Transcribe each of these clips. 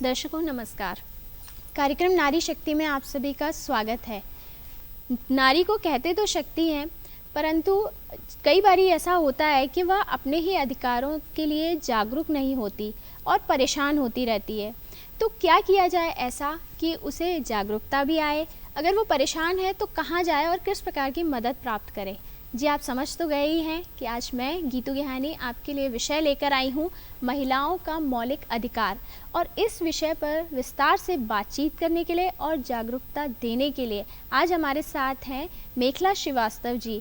दर्शकों नमस्कार। कार्यक्रम नारी शक्ति में आप सभी का स्वागत है। नारी को कहते तो शक्ति हैं, परंतु कई बार ऐसा होता है कि वह अपने ही अधिकारों के लिए जागरूक नहीं होती और परेशान होती रहती है। तो क्या किया जाए ऐसा कि उसे जागरूकता भी आए? अगर वो परेशान है तो कहाँ जाए और किस प्रकार की मदद प्राप्त करे? जी, आप समझ तो गए ही हैं कि आज मैं गीतू गेहानी आपके लिए विषय लेकर आई हूँ, महिलाओं का मौलिक अधिकार। और इस विषय पर विस्तार से बातचीत करने के लिए और जागरूकता देने के लिए आज हमारे साथ हैं मेखला श्रीवास्तव जी।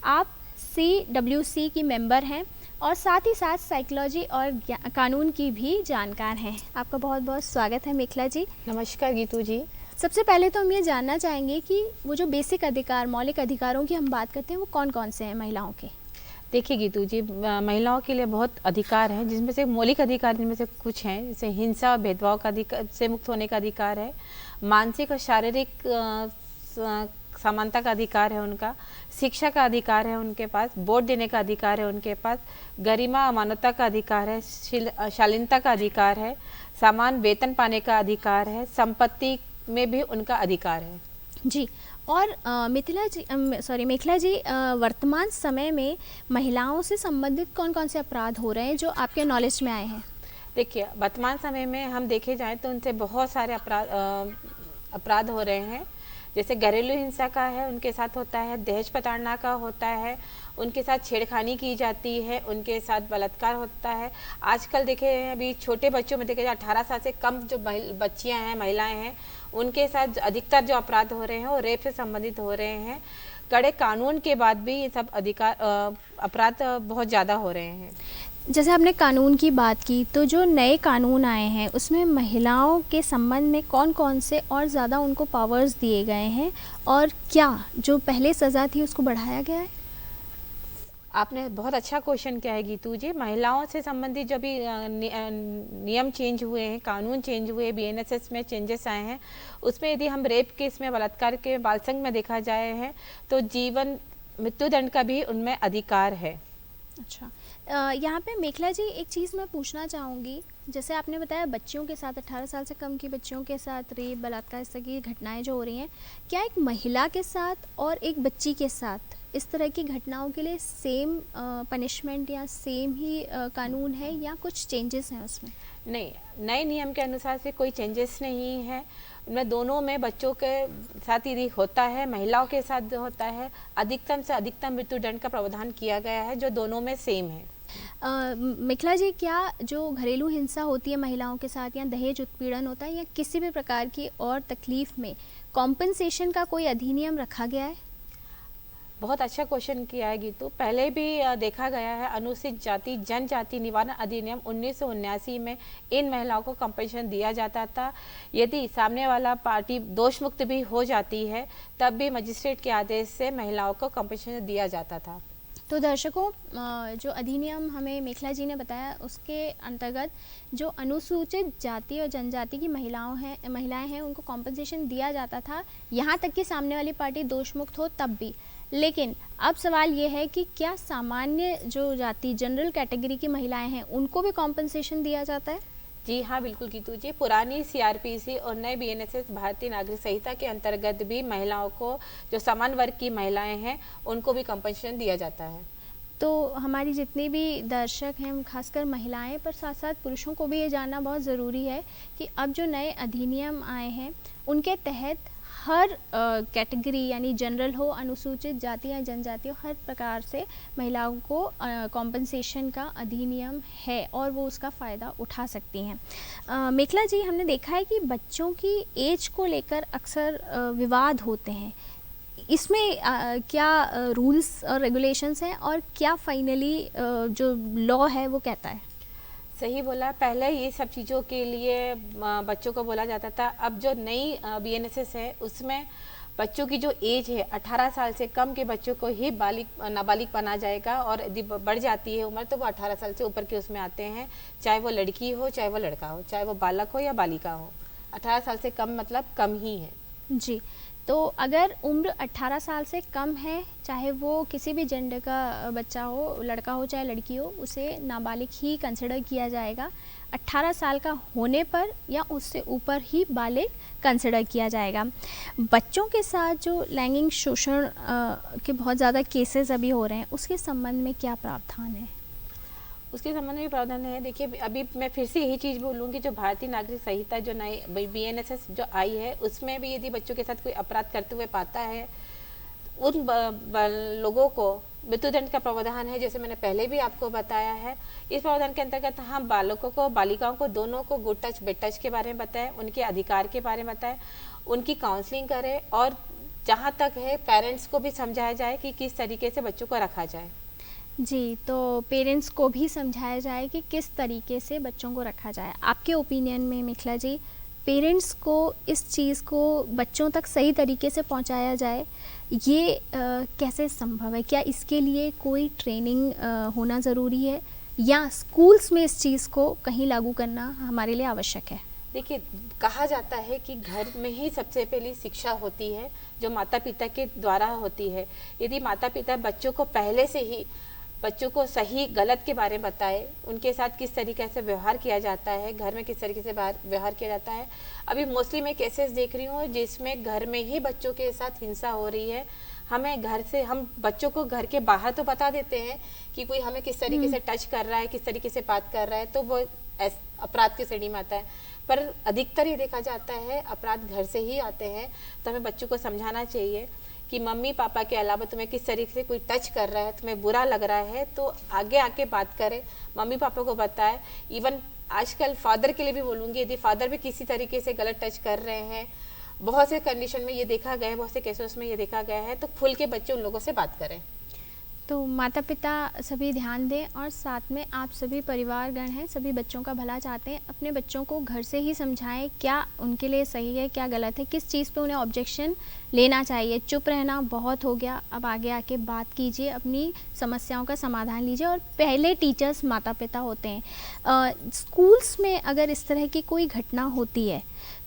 आप CWC की मेंबर हैं और साथ ही साथ साइकोलॉजी और कानून की भी जानकार हैं। आपका बहुत बहुत स्वागत है मेखला जी। नमस्कार गीतू जी। सबसे पहले तो हम ये जानना चाहेंगे कि वो जो बेसिक अधिकार, मौलिक अधिकारों की हम बात करते हैं, वो कौन कौन से हैं महिलाओं के? देखिए गीतू जी, महिलाओं के लिए बहुत अधिकार हैं, जिसमें से मौलिक अधिकार जिनमें से कुछ हैं, जैसे हिंसा और भेदभाव का अधिकार से मुक्त होने का अधिकार है, मानसिक और शारीरिक समानता का अधिकार है उनका, शिक्षा का अधिकार है उनके पास, वोट देने का अधिकार है उनके पास, गरिमा और मानवता का अधिकार है, शालीनता का अधिकार है, समान वेतन पाने का अधिकार है, संपत्ति में भी उनका अधिकार है। जी। और मेखला जी, वर्तमान समय में महिलाओं से संबंधित कौन कौन से अपराध हो रहे हैं जो आपके नॉलेज में आए हैं? देखिए, वर्तमान समय में हम देखे जाएं तो उनसे बहुत सारे अपराध हो रहे हैं। जैसे घरेलू हिंसा का है, उनके साथ होता है, दहेज प्रताड़ना का होता है, उनके साथ छेड़खानी की जाती है, उनके साथ बलात्कार होता है। आजकल देखे अभी छोटे बच्चों में देखे 18 साल से कम जो बच्चियां हैं, महिलाएं हैं, उनके साथ अधिकतर जो अपराध हो रहे हैं वो रेप से संबंधित हो रहे हैं। कड़े कानून के बाद भी ये सब अपराध बहुत ज़्यादा हो रहे हैं। जैसे आपने कानून की बात की, तो जो नए कानून आए हैं उसमें महिलाओं के संबंध में कौन कौन से और ज़्यादा उनको पावर्स दिए गए हैं, और क्या जो पहले सज़ा थी उसको बढ़ाया गया है? आपने बहुत अच्छा क्वेश्चन किया है गीतू जी। महिलाओं से संबंधित जो भी नियम चेंज हुए हैं, कानून चेंज हुए, BNSS में चेंजेस आए हैं, उसमें यदि हम रेप केस में, बलात्कार के बाल संघ में देखा जाए हैं तो जीवन मृत्युदंड का भी उनमें अधिकार है। अच्छा, यहाँ पे मेखला जी एक चीज़ मैं पूछना चाहूँगी। जैसे आपने बताया बच्चियों के साथ, 18 साल से कम की बच्चियों के साथ रेप, बलात्कार, इस तरह की घटनाएं जो हो रही हैं, क्या एक महिला के साथ और एक बच्ची के साथ इस तरह की घटनाओं के लिए सेम पनिशमेंट या सेम ही कानून है, या कुछ चेंजेस हैं उसमें? नहीं, नए नियम के अनुसार से कोई चेंजेस नहीं है। उनमें दोनों में बच्चों के साथ यदि होता है, महिलाओं के साथ होता है, अधिकतम से अधिकतम मृत्युदंड का प्रावधान किया गया है, जो दोनों में सेम है। मिथिला जी, क्या जो घरेलू हिंसा होती है महिलाओं के साथ, या दहेज उत्पीड़न होता है, या किसी भी प्रकार की और तकलीफ में कॉम्पनसेशन का कोई अधिनियम रखा गया है? बहुत अच्छा क्वेश्चन किया है गीतू। पहले भी देखा गया है, अनुसूचित जाति जनजाति निवारण अधिनियम 1979 में इन महिलाओं को कंपनसेशन दिया जाता था। यदि सामने वाला पार्टी दोष मुक्त भी हो जाती है, तब भी मजिस्ट्रेट के आदेश से महिलाओं को कंपनसेशन दिया जाता था। तो दर्शकों, जो अधिनियम हमें मेखला जी ने बताया, उसके अंतर्गत जो अनुसूचित जाति और जनजाति की महिलाएं हैं उनको कॉम्पनसेशन दिया जाता था, यहाँ तक कि सामने वाली पार्टी दोष मुक्त हो तब भी। लेकिन अब सवाल ये है कि क्या सामान्य जो जाति, जनरल कैटेगरी की महिलाएं हैं, उनको भी कॉम्पनसेशन दिया जाता है? जी हाँ, बिल्कुल गीतू जी। पुरानी CRPC और नए BNSS भारतीय नागरिक संहिता के अंतर्गत भी महिलाओं को, जो समान वर्ग की महिलाएं हैं, उनको भी कंपनसेशन दिया जाता है। तो हमारी जितने भी दर्शक हैं, खासकर महिलाएं, पर साथ साथ पुरुषों को भी ये जानना बहुत ज़रूरी है कि अब जो नए अधिनियम आए हैं उनके तहत हर कैटेगरी, यानी जनरल हो, अनुसूचित जाति या जनजाति हो, हर प्रकार से महिलाओं को कॉम्पनसेशन का अधिनियम है और वो उसका फ़ायदा उठा सकती हैं। मेखला जी, हमने देखा है कि बच्चों की एज को लेकर अक्सर विवाद होते हैं। इसमें क्या रूल्स और रेगुलेशंस हैं, और क्या फाइनली जो लॉ है वो कहता है? सही बोला। पहले ये सब चीज़ों के लिए बच्चों को बोला जाता था। अब जो नई BNSS है उसमें बच्चों की जो एज है 18 साल से कम के बच्चों को ही नाबालिग बना जाएगा, और यदि बढ़ जाती है उम्र तो वो 18 साल से ऊपर के उसमें आते हैं, चाहे वो लड़की हो, चाहे वो लड़का हो, चाहे वो बालक हो या बालिका हो। 18 साल से कम मतलब कम ही है। जी। तो अगर उम्र 18 साल से कम है, चाहे वो किसी भी जेंडर का बच्चा हो, लड़का हो चाहे लड़की हो, उसे नाबालिग ही कंसिडर किया जाएगा। 18 साल का होने पर या उससे ऊपर ही बालिग कंसिडर किया जाएगा। बच्चों के साथ जो लैंगिक शोषण के बहुत ज़्यादा केसेस अभी हो रहे हैं, उसके संबंध में क्या प्रावधान है? उसके संबंध में प्रावधान है, देखिए अभी मैं फिर से यही चीज़ बोलूँगी, जो भारतीय नागरिक संहिता जो नई BNSS जो आई है, उसमें भी यदि बच्चों के साथ कोई अपराध करते हुए पाता है, उन लोगों को मृत्युदंड का प्रावधान है, जैसे मैंने पहले भी आपको बताया है। इस प्रावधान के अंतर्गत हम बालकों को, बालिकाओं को, दोनों को गुड टच बेड टच के बारे में बताएं, उनके अधिकार के बारे में बताएं, उनकी काउंसलिंग करें, और जहाँ तक है पेरेंट्स को भी समझाया जाए कि किस तरीके से बच्चों को रखा जाए। जी, तो पेरेंट्स को भी समझाया जाए कि किस तरीके से बच्चों को रखा जाए। आपके ओपिनियन में मिथिला जी, पेरेंट्स को इस चीज़ को बच्चों तक सही तरीके से पहुंचाया जाए, ये कैसे संभव है? क्या इसके लिए कोई ट्रेनिंग होना ज़रूरी है, या स्कूल्स में इस चीज़ को कहीं लागू करना हमारे लिए आवश्यक है? देखिए, कहा जाता है कि घर में ही सबसे पहली शिक्षा होती है, जो माता पिता के द्वारा होती है। यदि माता पिता बच्चों को पहले से ही बच्चों को सही गलत के बारे में बताए, उनके साथ किस तरीके से व्यवहार किया जाता है, घर में किस तरीके से व्यवहार किया जाता है। अभी मोस्टली मैं केसेस देख रही हूँ जिसमें घर में ही बच्चों के साथ हिंसा हो रही है। हमें घर से, हम बच्चों को घर के बाहर तो बता देते हैं कि कोई हमें किस तरीके से टच कर रहा है, किस तरीके से बात कर रहा है, तो वो अपराध की श्रेणी में आता है। पर अधिकतर ये देखा जाता है अपराध घर से ही आते हैं। तो हमें बच्चों को समझाना चाहिए कि मम्मी पापा के अलावा तुम्हें किस तरीके से कोई टच कर रहा है, तुम्हें बुरा लग रहा है, तो आगे आके बात करें, मम्मी पापा को बताएं। इवन आजकल फादर के लिए भी बोलूँगी, यदि फादर भी किसी तरीके से गलत टच कर रहे हैं, बहुत से कंडीशन में ये देखा गया है, बहुत से केसेस में ये देखा गया है, तो खुल के बच्चे उन लोगों से बात करें। तो माता पिता सभी ध्यान दें, और साथ में आप सभी परिवारगण हैं, सभी बच्चों का भला चाहते हैं, अपने बच्चों को घर से ही समझाएं क्या उनके लिए सही है, क्या गलत है, किस चीज़ पे उन्हें ऑब्जेक्शन लेना चाहिए। चुप रहना बहुत हो गया, अब आगे आके बात कीजिए, अपनी समस्याओं का समाधान लीजिए, और पहले टीचर्स माता पिता होते हैं। स्कूल्स में अगर इस तरह की कोई घटना होती है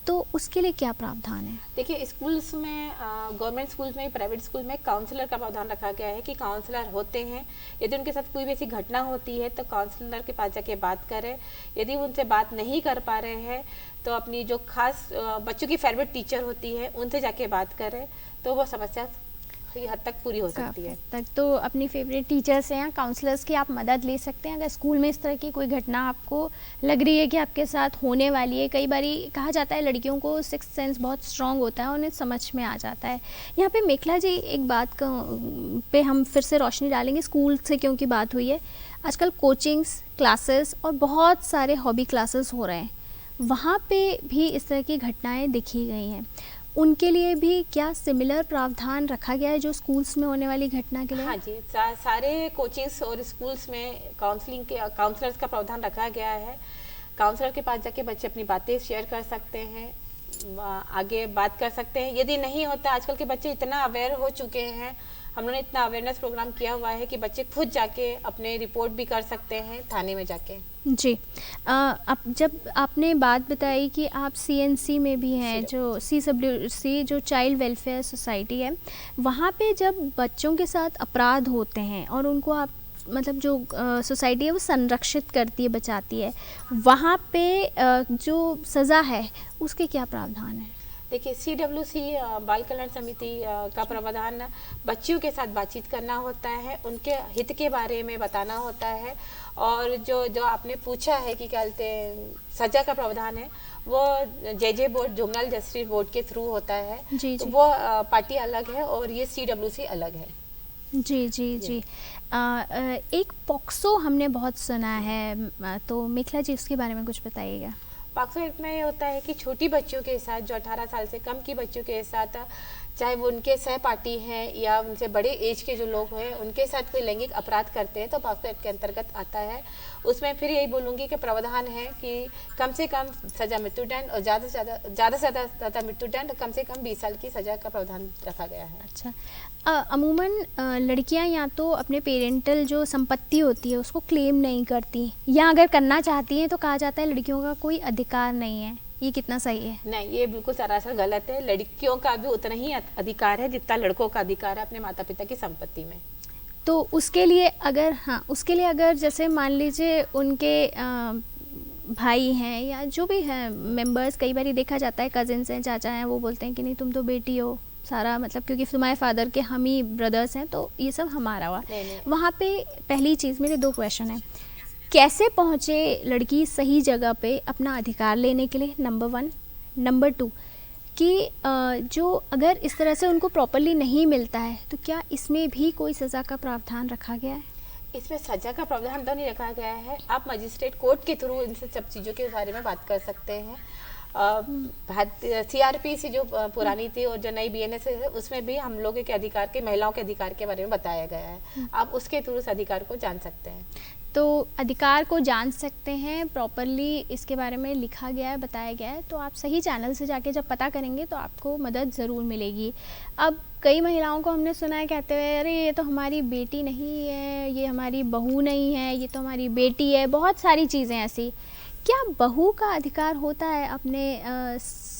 तो उसके लिए क्या प्रावधान है? देखिए, स्कूल्स में, गवर्नमेंट स्कूल्स में, प्राइवेट स्कूल में काउंसलर का प्रावधान रखा गया है कि काउंसलर होते हैं। यदि उनके साथ कोई भी ऐसी घटना होती है तो काउंसलर के पास जाके बात करें। यदि वो उनसे बात नहीं कर पा रहे हैं तो अपनी जो खास बच्चों की फेवरेट टीचर होती है उनसे जाके बात करें, तो वो समस्या हद तक पूरी हो सकती है। तक तो अपनी फेवरेट टीचर्स हैं या काउंसलर्स की आप मदद ले सकते हैं। अगर स्कूल में इस तरह की कोई घटना आपको लग रही है कि आपके साथ होने वाली है, कई बारी कहा जाता है लड़कियों को सिक्स्थ सेंस बहुत स्ट्रांग होता है, उन्हें समझ में आ जाता है। यहाँ पे मेखला जी एक बात पे हम फिर से रोशनी डालेंगे, स्कूल से क्योंकि बात हुई है। आजकल कोचिंग्स, क्लासेस और बहुत सारे हॉबी क्लासेस हो रहे हैं, वहाँ पे भी इस तरह की घटनाएँ दिखी गई हैं। उनके लिए भी क्या सिमिलर प्रावधान रखा गया है जो स्कूल्स में होने वाली घटना के लिए? हाँ जी, सारे कोचिंग्स और स्कूल्स में काउंसलिंग के काउंसलर्स का प्रावधान रखा गया है। काउंसलर के पास जाके बच्चे अपनी बातें शेयर कर सकते हैं, आगे बात कर सकते हैं। यदि नहीं होता, आजकल के बच्चे इतना अवेयर हो चुके हैं, हम लोगों ने इतना अवेयरनेस प्रोग्राम किया हुआ है कि बच्चे खुद जाके अपने रिपोर्ट भी कर सकते हैं थाने में जाके। जी, अब जब आपने बात बताई कि आप CNC में भी हैं, जो CWC जो चाइल्ड वेलफेयर सोसाइटी है, वहाँ पे जब बच्चों के साथ अपराध होते हैं और उनको आप मतलब जो सोसाइटी है वो संरक्षित करती है, बचाती है, वहाँ पे जो सज़ा है उसके क्या प्रावधान है? देखिए, CWC बाल कल्याण समिति का प्रावधान बच्चियों के साथ बातचीत करना होता है, उनके हित के बारे में बताना होता है। और जो आपने पूछा है कि क्या कहते हैं सजा का प्रावधान है, वो JJ board, juvenile justice board के थ्रू होता है। जी, तो जी। वो पार्टी अलग है और ये CWC अलग है। जी जी जी। एक पॉक्सो हमने बहुत सुना है, तो मेखला जी उसके बारे में कुछ बताइएगा। पॉक्सो एक्ट में ये होता है कि छोटी बच्चियों के साथ, जो 18 साल से कम की बच्चियों के साथ, चाहे वो उनके सहपाठी हैं या उनसे बड़े एज के जो लोग हैं, उनके साथ कोई लैंगिक अपराध करते हैं तो पॉक्सो एक्ट के अंतर्गत आता है। उसमें फिर यही बोलूँगी कि प्रावधान है कि कम से कम सज़ा मृत्युदंड और ज़्यादा से ज़्यादा मृत्युदंड, कम से कम 20 साल की सज़ा का प्रावधान रखा गया है। अच्छा, अमूमन लड़कियां या तो अपने पेरेंटल जो संपत्ति होती है उसको क्लेम नहीं करती, या अगर करना चाहती हैं तो कहा जाता है लड़कियों का कोई अधिकार नहीं है। ये कितना सही है? नहीं, ये बिल्कुल सरासर गलत है। लड़कियों का भी उतना ही अधिकार है जितना लड़कों का अधिकार है अपने माता पिता की संपत्ति में। तो उसके लिए अगर, हाँ, उसके लिए अगर जैसे मान लीजिए उनके भाई हैं या जो भी हैं मेंबर्स, कई बार देखा जाता है कजिन्स हैं, चाचा हैं, वो बोलते हैं कि नहीं तुम तो बेटी हो, सारा मतलब क्योंकि तुम्हारे फादर के हम ही ब्रदर्स हैं तो ये सब हमारा हुआ। वहाँ पे पहली चीज़, मेरे 2 क्वेश्चन हैं। कैसे पहुँचे लड़की सही जगह पे अपना अधिकार लेने के लिए, नंबर 1। नंबर 2 कि जो अगर इस तरह से उनको प्रॉपरली नहीं मिलता है तो क्या इसमें भी कोई सज़ा का प्रावधान रखा गया है? इसमें सजा का प्रावधान तो नहीं रखा गया है। आप मजिस्ट्रेट कोर्ट के थ्रू इन सब चीज़ों के बारे में बात कर सकते हैं। CRPC जो पुरानी थी और जो नई BNS है उसमें भी हम लोगों के अधिकार के, महिलाओं के अधिकार के बारे में बताया गया है। आप उसके थ्रू उस अधिकार को जान सकते हैं। तो अधिकार को जान सकते हैं, प्रॉपरली इसके बारे में लिखा गया है, बताया गया है, तो आप सही चैनल से जाके जब पता करेंगे तो आपको मदद ज़रूर मिलेगी। अब कई महिलाओं को हमने सुना है कहते हुए, अरे ये तो हमारी बेटी नहीं है, ये हमारी बहू नहीं है, ये तो हमारी बेटी है, बहुत सारी चीज़ें ऐसी। क्या बहू का अधिकार होता है अपने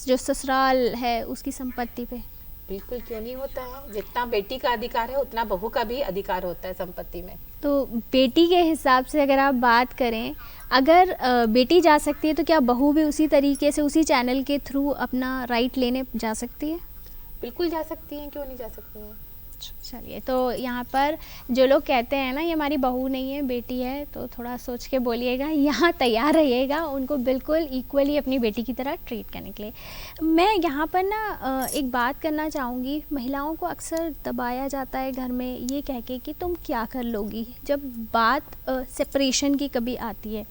जो ससुराल है उसकी संपत्ति पे? बिल्कुल, क्यों नहीं होता है। जितना बेटी का अधिकार है उतना बहू का भी अधिकार होता है संपत्ति में। तो बेटी के हिसाब से अगर आप बात करें, अगर बेटी जा सकती है तो क्या बहू भी उसी तरीके से, उसी चैनल के थ्रू अपना राइट लेने जा सकती है? बिल्कुल जा सकती हैं, क्यों नहीं जा सकती हैं। चलिए, तो यहाँ पर जो लोग कहते हैं ना ये हमारी बहू नहीं है बेटी है, तो थोड़ा सोच के बोलिएगा, यहाँ तैयार रहिएगा उनको बिल्कुल इक्वली अपनी बेटी की तरह ट्रीट करने के लिए। मैं यहाँ पर ना एक बात करना चाहूँगी। महिलाओं को अक्सर दबाया जाता है घर में ये कह के कि तुम क्या कर लोगी, जब बात सेपरेशन की कभी आती है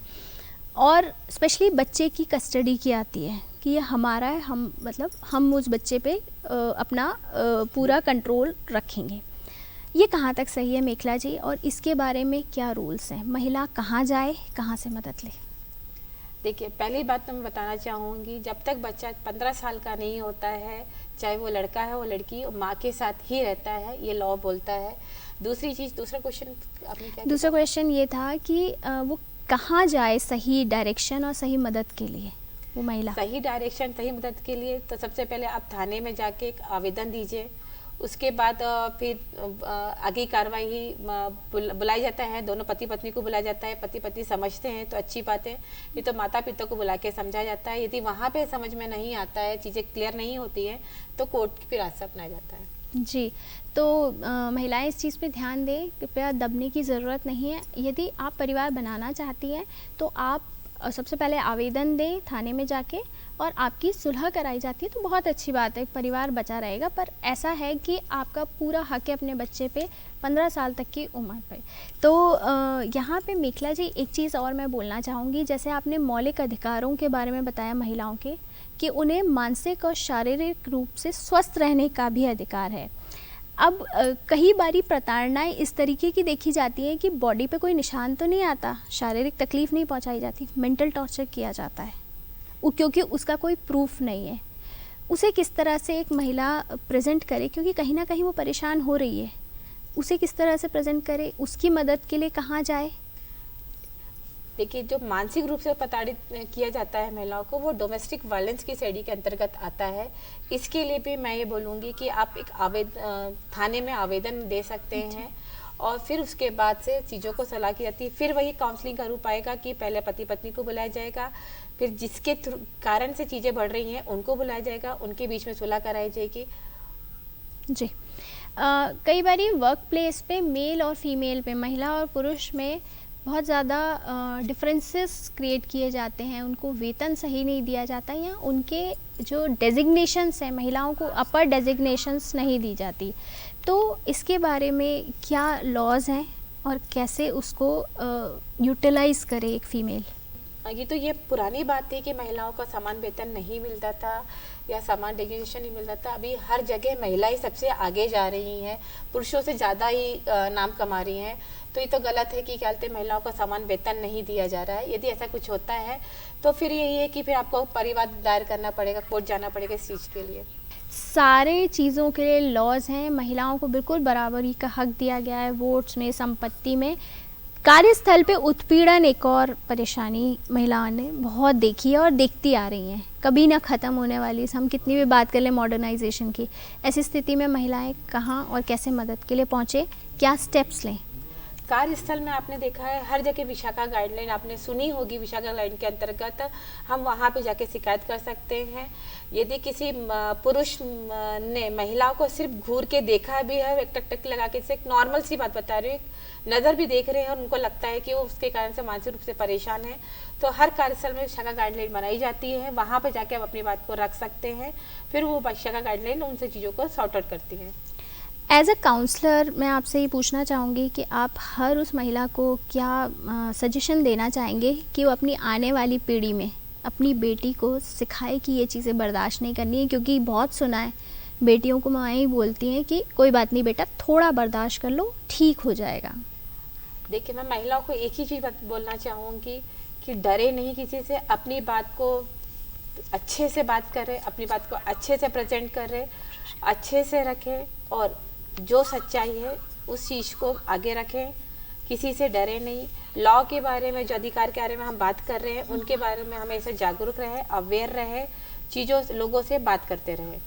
और स्पेशली बच्चे की कस्टडी की आती है कि ये हमारा है, हम मतलब हम उस बच्चे पे अपना पूरा कंट्रोल रखेंगे। ये कहाँ तक सही है मेखला जी, और इसके बारे में क्या रूल्स हैं? महिला कहाँ जाए, कहाँ से मदद ले? देखिए, पहली बात तो मैं बताना चाहूँगी, जब तक बच्चा 15 साल का नहीं होता है, चाहे वो लड़का है वो लड़की, माँ के साथ ही रहता है, ये लॉ बोलता है। दूसरी चीज़, दूसरा क्वेश्चन आपने क्या? दूसरा क्वेश्चन ये था कि वो कहाँ जाए सही डायरेक्शन और सही मदद के लिए, वो महिला सही डायरेक्शन, सही मदद के लिए तो सबसे पहले आप थाने में जाके एक आवेदन दीजिए। उसके बाद फिर आगे कार्रवाई बुलाई जाता है, दोनों पति पत्नी को बुलाया जाता है। पति पत्नी समझते हैं तो अच्छी बात है, ये तो माता पिता को बुला के समझाया जाता है। यदि वहाँ पे समझ में नहीं आता है, चीज़ें क्लियर नहीं होती है, तो कोर्ट की फिर रास्ता अपनाया जाता है। जी, तो महिलाएं इस चीज़ पे ध्यान दें, कृपया दबने की ज़रूरत नहीं है। यदि आप परिवार बनाना चाहती हैं तो आप सबसे पहले आवेदन दें थाने में जाके, और आपकी सुलह कराई जाती है तो बहुत अच्छी बात है, परिवार बचा रहेगा। पर ऐसा है कि आपका पूरा हक है अपने बच्चे पे 15 साल तक की उम्र पे। तो यहाँ पे मेखला जी एक चीज़ और मैं बोलना चाहूँगी, जैसे आपने मौलिक अधिकारों के बारे में बताया महिलाओं के, कि उन्हें मानसिक और शारीरिक रूप से स्वस्थ रहने का भी अधिकार है। अब कई बारी प्रताड़नाएं इस तरीके की देखी जाती हैं कि बॉडी पे कोई निशान तो नहीं आता, शारीरिक तकलीफ नहीं पहुंचाई जाती, मेंटल टॉर्चर किया जाता है क्योंकि उसका कोई प्रूफ नहीं है। उसे किस तरह से एक महिला प्रेजेंट करे, क्योंकि कहीं ना कहीं वो परेशान हो रही है, उसे किस तरह से प्रेजेंट करे, उसकी मदद के लिए कहाँ जाए? देखिए, जो मानसिक रूप से प्रताड़ित किया जाता है महिलाओं को, वो डोमेस्टिक वायलेंस की श्रेणी के अंतर्गत आता है। इसके लिए भी मैं ये बोलूँगी कि आप एक थाने में आवेदन दे सकते हैं, और फिर उसके बाद से चीज़ों को सलाह की जाती है। फिर वही काउंसलिंग का रूप आएगा कि पहले पति पत्नी को बुलाया जाएगा, फिर जिसके कारण से चीज़ें बढ़ रही हैं उनको बुलाया जाएगा, उनके बीच में सुलह कराई जाएगी। जी, कई बार वर्क प्लेस पे मेल और फीमेल पे, महिला और पुरुष में बहुत ज़्यादा डिफरेंसेस क्रिएट किए जाते हैं, उनको वेतन सही नहीं दिया जाता, या उनके जो डेजिग्नेशंस हैं, महिलाओं को अपर डेजिग्नेशंस नहीं दी जाती। तो इसके बारे में क्या लॉज हैं और कैसे उसको यूटिलाइज़ करे एक फीमेल? ये पुरानी बात थी कि महिलाओं का समान वेतन नहीं मिलता था या समान डेजिग्नेशन नहीं मिलता था। अभी हर जगह महिलाएं सबसे आगे जा रही हैं, पुरुषों से ज़्यादा ही नाम कमा रही हैं। तो ये तो गलत है कि क्या कहते हैं महिलाओं को समान वेतन नहीं दिया जा रहा है। यदि ऐसा कुछ होता है तो फिर यही है कि फिर आपको परिवाद दायर करना पड़ेगा, कोर्ट जाना पड़ेगा इस चीज़ के लिए। सारे चीज़ों के लिए लॉज हैं, महिलाओं को बिल्कुल बराबरी का हक दिया गया है, वोट्स में, संपत्ति में। कार्यस्थल पे उत्पीड़न एक और परेशानी महिलाओं ने बहुत देखी है और देखती आ रही हैं, कभी ना ख़त्म होने वाली। हम कितनी भी बात कर लें मॉडर्नाइजेशन की, ऐसी स्थिति में महिलाएं कहाँ और कैसे मदद के लिए पहुँचे, क्या स्टेप्स लें? कार्यस्थल में आपने देखा है हर जगह विशाखा गाइडलाइन आपने सुनी होगी। विशाखा गाइडलाइन के अंतर्गत हम वहाँ पे जाके शिकायत कर सकते हैं। यदि किसी पुरुष ने महिलाओं को सिर्फ घूर के देखा भी है, एक टक टक लगा के, से एक नॉर्मल सी बात बता रही हूँ, नज़र भी देख रहे हैं और उनको लगता है कि वो उसके कारण से मानसिक रूप से परेशान है, तो हर कार्यस्थल में विशाखा गाइडलाइन बनाई जाती है। वहाँ पर जाके आप अपनी बात को रख सकते हैं, फिर वो विशाखा गाइडलाइन उनसे चीज़ों को सॉर्ट आउट करती है। एज अ काउंसलर मैं आपसे ये पूछना चाहूँगी कि आप हर उस महिला को क्या सजेशन देना चाहेंगे कि वो अपनी आने वाली पीढ़ी में अपनी बेटी को सिखाए कि ये चीज़ें बर्दाश्त नहीं करनी है? क्योंकि बहुत सुना है बेटियों को माएँ ही बोलती हैं कि कोई बात नहीं बेटा, थोड़ा बर्दाश्त कर लो, ठीक हो जाएगा। देखिए, मैं महिलाओं को एक ही चीज़ बोलना चाहूँगी कि डरे नहीं किसी से, अपनी बात को अच्छे से बात करें, अपनी बात को अच्छे से प्रेजेंट करें, अच्छे से रखें और जो सच्चाई है उस चीज़ को आगे रखें, किसी से डरे नहीं। लॉ के बारे में, जो अधिकार के बारे में हम बात कर रहे हैं, उनके बारे में हमेशा जागरूक रहे, अवेयर रहे, चीज़ों लोगों से बात करते रहे।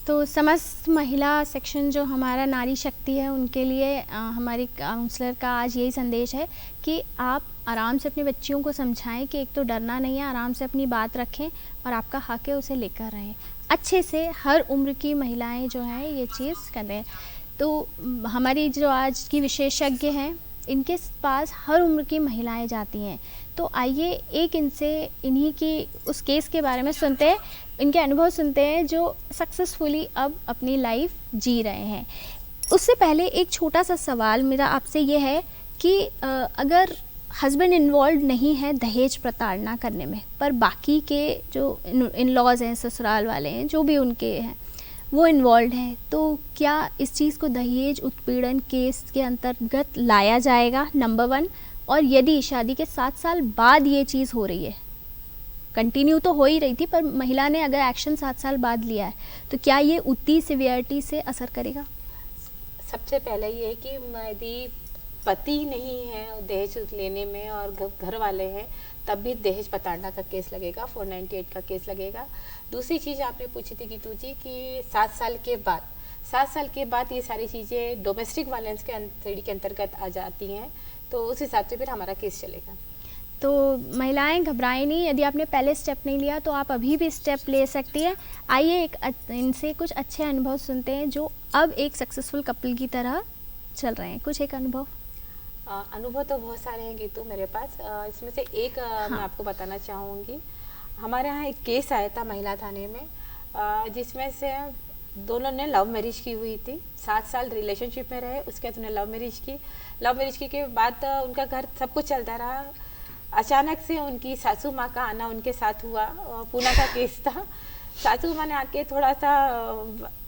तो समस्त महिला सेक्शन जो हमारा नारी शक्ति है उनके लिए हमारी काउंसलर का आज यही संदेश है कि आप आराम से अपनी बच्चियों को समझाएं कि एक तो डरना नहीं है, आराम से अपनी बात रखें और आपका हक है उसे लेकर रहें। अच्छे से हर उम्र की महिलाएं जो हैं ये चीज़ करें। तो हमारी जो आज की विशेषज्ञ हैं इनके पास हर उम्र की महिलाएं जाती हैं, तो आइए एक इनसे इन्हीं की उस केस के बारे में सुनते हैं, इनके अनुभव सुनते हैं जो सक्सेसफुली अब अपनी लाइफ जी रहे हैं। उससे पहले एक छोटा सा सवाल मेरा आपसे ये है कि अगर हस्बैंड इन्वॉल्व नहीं है दहेज प्रताड़ना करने में, पर बाकी के जो इन लॉज हैं, ससुराल वाले हैं, जो भी उनके हैं वो इन्वॉल्व हैं, तो क्या इस चीज़ को दहेज उत्पीड़न केस के अंतर्गत लाया जाएगा? नंबर 1। और यदि शादी के 7 साल बाद ये चीज़ हो रही है, कंटिन्यू तो हो ही रही थी पर महिला ने अगर एक्शन 7 साल बाद लिया है, तो क्या ये उतनी सिवियरिटी से असर करेगा? सबसे पहले ये कि यदि पति नहीं है दहेज लेने में और घर वाले हैं, तब भी दहेज प्रताड़ना का केस लगेगा, 498 का केस लगेगा। दूसरी चीज़ आपने पूछी थी गीतू जी कि 7 साल के बाद ये सारी चीज़ें डोमेस्टिक वायलेंस के अंतर्गत आ जाती हैं, तो उस हिसाब से फिर हमारा केस चलेगा। तो महिलाएं घबराएं नहीं, यदि आपने पहले स्टेप नहीं लिया तो आप अभी भी स्टेप ले सकती हैं। आइए इनसे कुछ अच्छे अनुभव सुनते हैं जो अब एक सक्सेसफुल कपल की तरह चल रहे हैं। कुछ एक अनुभव तो बहुत सारे हैं गीतू मेरे पास। इसमें से एक मैं आपको बताना चाहूँगी। हमारे यहाँ एक केस आया था महिला थाने में, जिसमें से दोनों ने लव मैरिज की हुई थी। 7 साल रिलेशनशिप में रहे, उसके बाद उन्हें लव मैरिज की के बाद उनका घर सब कुछ चलता रहा। अचानक से उनकी सासू माँ का आना उनके साथ हुआ। पूना का केस था। सासू माँ ने आके थोड़ा सा,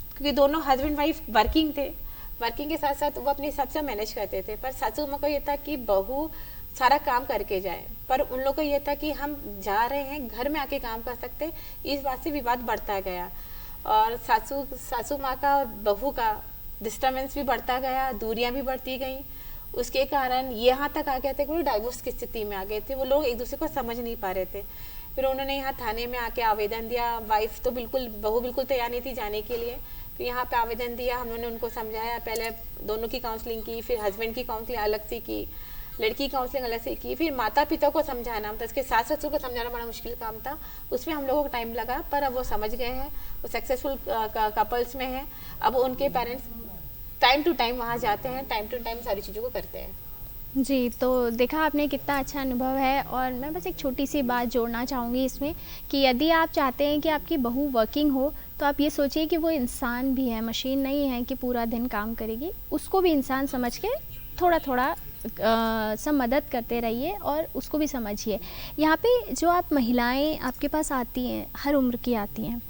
क्योंकि दोनों हस्बैंड वाइफ वर्किंग थे, वर्किंग के साथ साथ वो अपने हिसाब से मैनेज करते थे, पर सासू माँ को ये था कि बहू सारा काम करके जाए, पर उन लोगों को ये था कि हम जा रहे हैं घर में आके काम कर सकते। इस बात से विवाद बढ़ता गया और सासू माँ का और बहू का डिस्टर्बेंस भी बढ़ता गया, दूरियां भी बढ़ती गई। उसके कारण यहाँ तक आ गए थे कि डाइवोर्स की स्थिति में आ गए थे। वो लोग एक दूसरे को समझ नहीं पा रहे थे। फिर उन्होंने यहाँ थाने में आके आवेदन दिया। बहू बिल्कुल तैयार नहीं थी जाने के लिए। फिर यहाँ पे आवेदन दिया, हम लोगों ने उनको समझाया। पहले दोनों की काउंसलिंग की, फिर हस्बैंड की काउंसलिंग अलग से की, लड़की काउंसलिंग अलग से की, फिर माता पिता को समझाना था, उसके सास ससुर को समझाना बड़ा मुश्किल काम था। उसमें हम लोगों को टाइम लगा, पर अब वो समझ गए हैं, वो सक्सेसफुल कपल्स में हैं। अब उनके पेरेंट्स टाइम टू टाइम वहाँ जाते हैं, टाइम टू टाइम सारी चीज़ों को करते हैं। जी, तो देखा आपने कितना अच्छा अनुभव है। और मैं बस एक छोटी सी बात जोड़ना चाहूँगी इसमें कि यदि आप चाहते हैं कि आपकी बहू वर्किंग हो, तो आप ये सोचिए कि वो इंसान भी है, मशीन नहीं है कि पूरा दिन काम करेगी। उसको भी इंसान समझ के थोड़ा थोड़ा सब मदद करते रहिए और उसको भी समझिए। यहाँ पे जो आप महिलाएं आपके पास आती हैं, हर उम्र की आती हैं,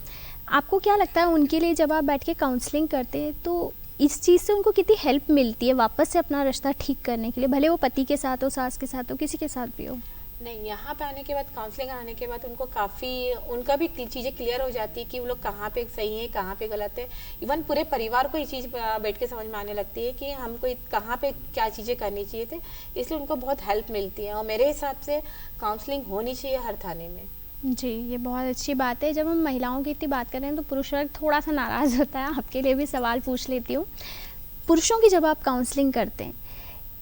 आपको क्या लगता है उनके लिए जब आप बैठ के काउंसलिंग करते हैं तो इस चीज़ से उनको कितनी हेल्प मिलती है वापस से अपना रिश्ता ठीक करने के लिए, भले वो पति के साथ हो, सास के साथ हो, किसी के साथ भी हो? नहीं, यहाँ पे आने के बाद, काउंसलिंग आने के बाद उनको काफ़ी, उनका भी चीज़ें क्लियर हो जाती है कि वो लोग कहाँ पे सही है, कहाँ पे गलत है। इवन पूरे परिवार को ये चीज़ बैठ के समझ में आने लगती है कि हमको कहाँ पे क्या चीज़ें करनी चाहिए थे, इसलिए उनको बहुत हेल्प मिलती है। और मेरे हिसाब से काउंसलिंग होनी चाहिए हर थाने में। जी, ये बहुत अच्छी बात है। जब हम महिलाओं की इतनी बात कर रहे हैं तो पुरुष वर्ग थोड़ा सा नाराज़ होता है। आपके लिए भी सवाल पूछ लेती हूँ। पुरुषों की जब आप काउंसलिंग करते हैं,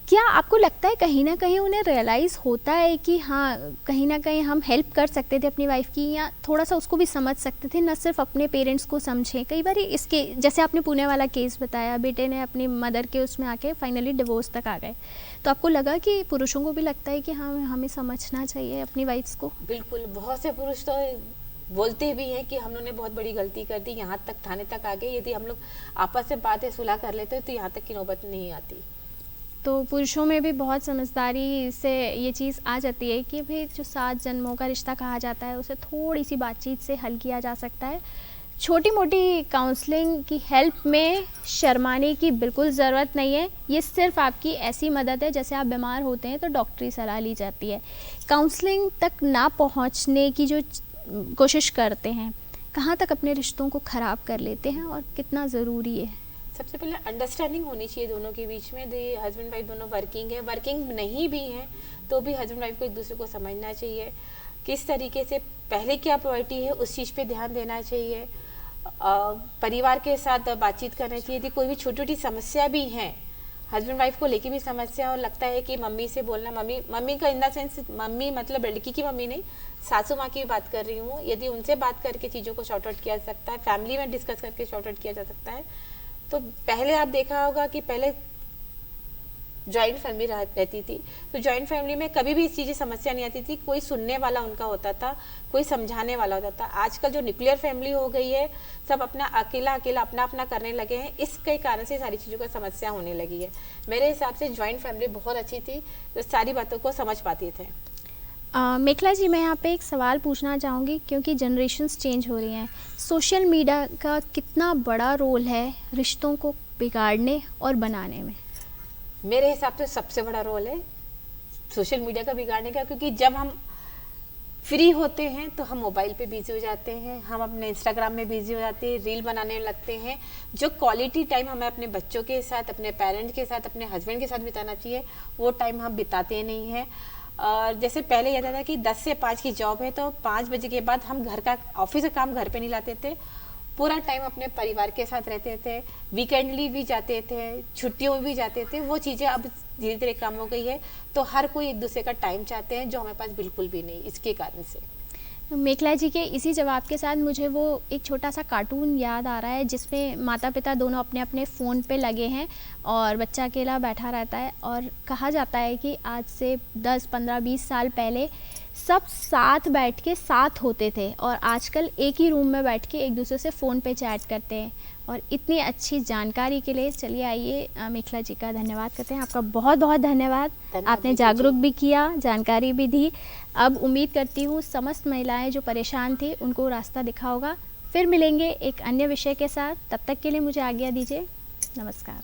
क्या आपको लगता है कहीं न कहीं उन्हें रियलाइज़ होता है कि हाँ, कहीं न कहीं हम हेल्प कर सकते थे अपनी वाइफ़ की, या थोड़ा-सा उसको भी समझ सकते थे, ना सिर्फ़ अपने पेरेंट्स को समझें? कई बारी इसके जैसे आपने पुणे वाला केस बताया, बेटे ने अपनी मदर के उसमें आके फाइनली डिवोर्स तक आ गए। तो आपको लगा कि पुरुषों को भी लगता है कि हाँ, हमें समझना चाहिए अपनी वाइफ़्स को? बिल्कुल, बहुत से पुरुष तो बोलते भी हैं कि हम लोगों ने बहुत बड़ी गलती कर दी, यहाँ तक थाने तक आ गए। यदि हम लोग आपस में बातें सुलह कर लेते तो यहाँ तक की नौबत नहीं आती। तो पुरुषों में भी बहुत समझदारी से ये चीज़ आ जाती है कि भाई जो 7 जन्मों का रिश्ता कहा जाता है, उसे थोड़ी सी बातचीत से हल किया जा सकता है। छोटी मोटी काउंसलिंग की हेल्प में शर्माने की बिल्कुल ज़रूरत नहीं है। ये सिर्फ आपकी ऐसी मदद है जैसे आप बीमार होते हैं तो डॉक्टरी सलाह ली जाती है। काउंसलिंग तक ना पहुंचने की जो कोशिश करते हैं, कहाँ तक अपने रिश्तों को ख़राब कर लेते हैं और कितना ज़रूरी है? सबसे पहले अंडरस्टैंडिंग होनी चाहिए दोनों के बीच में। हस्बैंड वाइफ दोनों वर्किंग है, वर्किंग नहीं भी हैं तो भी हस्बैंड वाइफ को एक दूसरे को समझना चाहिए, किस तरीके से पहले क्या प्रायोरिटी है उस चीज़ पे ध्यान देना चाहिए। परिवार के साथ बातचीत करनी चाहिए। यदि कोई भी छोटी छोटी समस्या भी है, हस्बैंड वाइफ को लेके भी समस्या और लगता है कि मम्मी से बोलना, मम्मी का इन द सेंस मम्मी मतलब लड़की की मम्मी नहीं, सासू माँ की बात कर रही हूँ, यदि उनसे बात करके चीज़ों को शॉर्ट आउट किया जा सकता है, फैमिली में डिस्कस करके शॉर्ट आउट किया जा सकता है। तो पहले आप देखा होगा कि पहले जॉइंट फैमिली रहती थी, तो जॉइंट फैमिली में कभी भी इस चीज़ की समस्या नहीं आती थी, कोई सुनने वाला उनका होता था, कोई समझाने वाला होता था। आजकल जो न्यूक्लियर फैमिली हो गई है, सब अपना अकेला अपना अपना करने लगे हैं, इसके कारण से सारी चीज़ों का समस्या होने लगी है। मेरे हिसाब से जॉइंट फैमिली बहुत अच्छी थी, तो सारी बातों को समझ पाते थे। मेखला जी, मैं यहाँ पे एक सवाल पूछना चाहूँगी, क्योंकि जनरेशन्स चेंज हो रही हैं। सोशल मीडिया का कितना बड़ा रोल है रिश्तों को बिगाड़ने और बनाने में? मेरे हिसाब से सबसे बड़ा रोल है सोशल मीडिया का बिगाड़ने का, क्योंकि जब हम फ्री होते हैं तो हम मोबाइल पे बिजी हो जाते हैं, हम अपने इंस्टाग्राम में बिजी हो जाते हैं, रील बनाने लगते हैं। जो क्वालिटी टाइम हमें अपने बच्चों के साथ, अपने पेरेंट्स के साथ, अपने हस्बैंड के साथ बिताना चाहिए, वो टाइम हम बिताते नहीं हैं। और जैसे पहले यह था कि 10 से 5 की जॉब है तो 5 बजे के बाद हम घर का ऑफिस का काम घर पे नहीं लाते थे, पूरा टाइम अपने परिवार के साथ रहते थे, वीकेंडली भी जाते थे, छुट्टियों में भी जाते थे। वो चीज़ें अब धीरे धीरे कम हो गई है, तो हर कोई एक दूसरे का टाइम चाहते हैं, जो हमारे पास बिल्कुल भी नहीं, इसके कारण से। मेखला जी के इसी जवाब के साथ मुझे वो एक छोटा सा कार्टून याद आ रहा है जिसमें माता पिता दोनों अपने अपने फ़ोन पे लगे हैं और बच्चा अकेला बैठा रहता है, और कहा जाता है कि आज से 10, 15, 20 साल पहले सब साथ बैठ के साथ होते थे और आजकल एक ही रूम में बैठ के एक दूसरे से फ़ोन पे चैट करते हैं। और इतनी अच्छी जानकारी के लिए चलिए आइए मेखला जी का धन्यवाद करते हैं। आपका बहुत बहुत धन्यवाद। आपने जागरूक भी किया, जानकारी भी दी। अब उम्मीद करती हूँ समस्त महिलाएं जो परेशान थी उनको रास्ता दिखा होगा। फिर मिलेंगे एक अन्य विषय के साथ, तब तक के लिए मुझे आज्ञा दीजिए। नमस्कार।